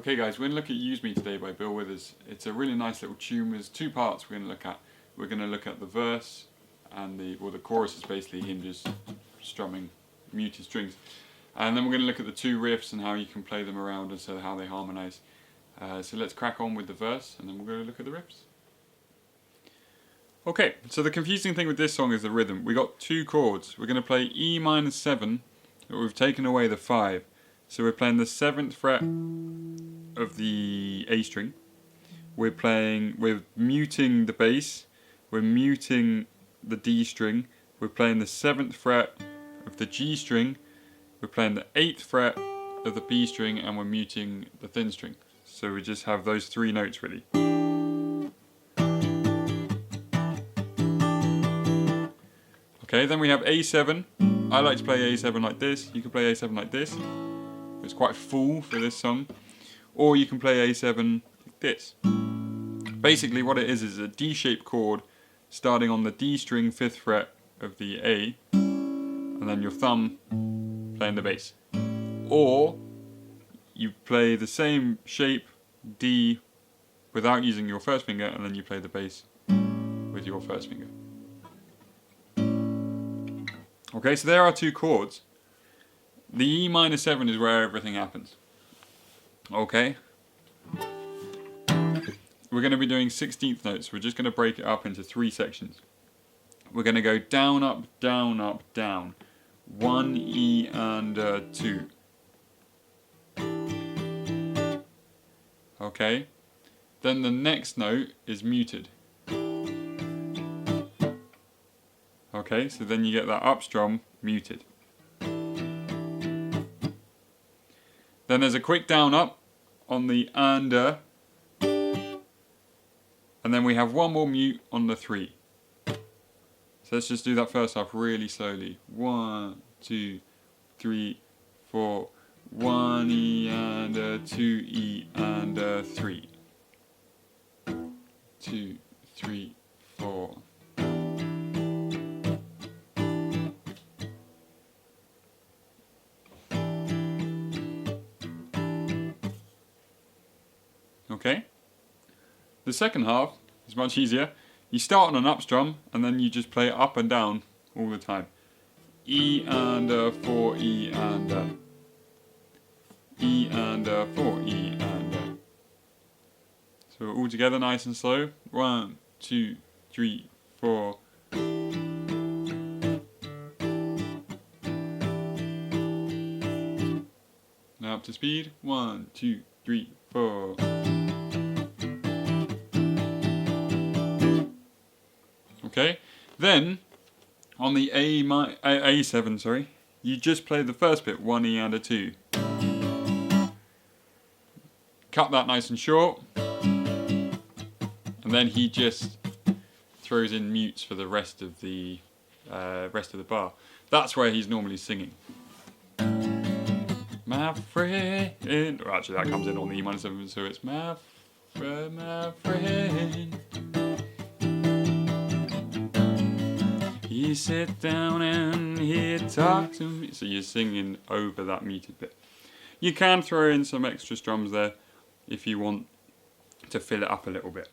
Okay guys, we're going to look at Use Me today by Bill Withers. It's a really nice little tune. There's two parts we're going to look at. We're going to look at the verse and the chorus is basically him just strumming muted strings. And then we're going to look at the two riffs and how you can play them around and so how they harmonize. So let's crack on with the verse and then we're going to look at the riffs. Okay, so the confusing thing with this song is the rhythm. We got two chords. We're going to play E minor 7, but we've taken away the 5. So we're playing the 7th fret of the A string. We're muting the bass. We're muting the D string. We're playing the 7th fret of the G string. We're playing the 8th fret of the B string, and we're muting the thin string. So we just have those three notes really. Okay, then we have A7. I like to play A7 like this. You can play A7 like this. It's quite full for this song. Or you can play A7 like this. Basically what it is a D-shaped chord starting on the D string 5th fret of the A, and then your thumb playing the bass. Or you play the same shape D without using your first finger, and then you play the bass with your first finger. Okay, so there are two chords. The E minor 7 is where everything happens. Okay. We're going to be doing 16th notes. We're just going to break it up into 3 sections. We're going to go down, up, down, up, down. 1, E, and 2. Okay. Then the next note is muted. Okay, so then you get that up strum muted. Then there's a quick down up on the and then we have one more mute on the 3. So let's just do that first half really slowly. 1, 2, 3, 4. 1 E and 2 E and 3. 2, 3, 4. Okay. The second half is much easier. You start on an up strum and then you just play up and down all the time. E and 4 E and E and 4 E and so all together nice and slow. 1, 2, 3, 4. Now up to speed. 1, 2, 3, 4. Okay, then on the A7, sorry, you just play the first bit, 1 E and a 2. Cut that nice and short, and then he just throws in mutes for the rest of the bar. That's where he's normally singing. My friend, or actually that comes in on the E minor 7, so it's my friend. He sit down and he talk to me. So you're singing over that muted bit. You can throw in some extra strums there if you want to fill it up a little bit.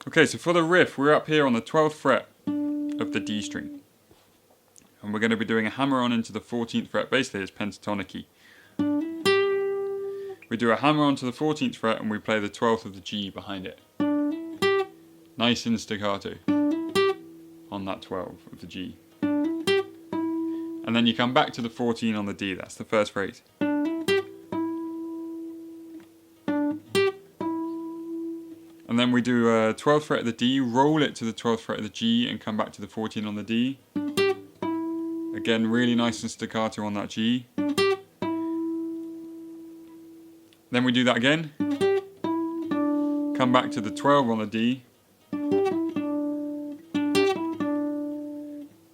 Okay, so for the riff, we're up here on the 12th fret of the D string. And we're going to be doing a hammer on into the 14th fret. Basically, it's pentatonic-y. We do a hammer on to the 14th fret and we play the 12th of the G behind it. Nice and staccato on that 12 of the G. And then you come back to the 14 on the D. That's the first phrase. And then we do 12th fret of the D, roll it to the 12th fret of the G and come back to the 14 on the D. Again, really nice and staccato on that G. Then we do that again. come back to the 12 on the D.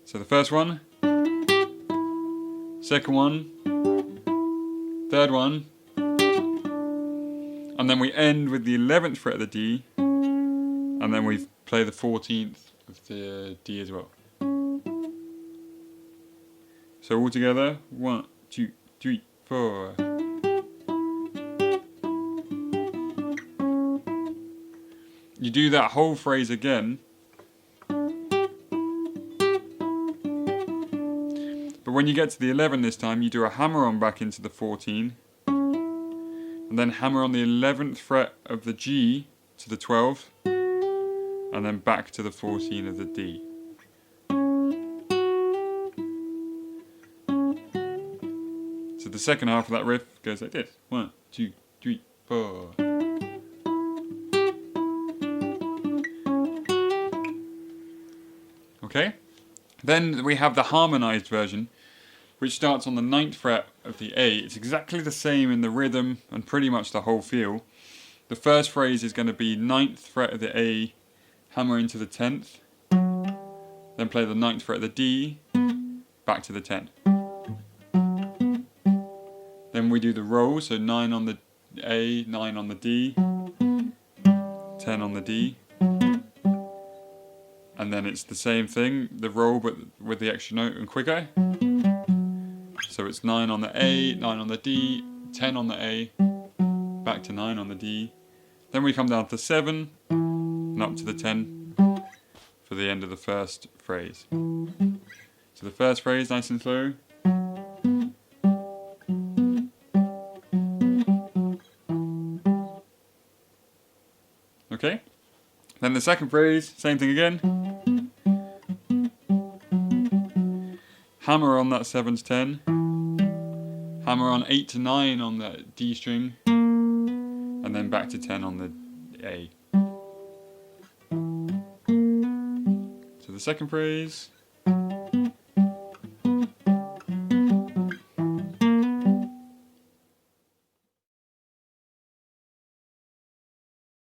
So the first one, second one, third one, and then we end with the 11th fret of the D, and then we play the 14th of the D as well. So all together, 1, 2, 3, 4. You do that whole phrase again, but when you get to the 11 this time, you do a hammer on back into the 14, and then hammer on the 11th fret of the G to the 12, and then back to the 14 of the D. So the second half of that riff goes like this. 1, 2, 3, 4. Okay? Then we have the harmonized version, which starts on the 9th fret of the A. It's exactly the same in the rhythm and pretty much the whole feel. The first phrase is going to be 9th fret of the A, hammer into the 10th, then play the 9th fret of the D, back to the 10. Then we do the roll, so 9 on the A, 9 on the D, 10 on the D. And then it's the same thing, the roll but with the extra note and quicker. So it's 9 on the A, 9 on the D, 10 on the A, back to 9 on the D. Then we come down to 7 and up to the 10 for the end of the first phrase. So the first phrase, nice and slow. Okay, then the second phrase, same thing again. Hammer on that 7 to 10. Hammer on 8 to 9 on the D string. And then back to 10 on the A. So the second phrase.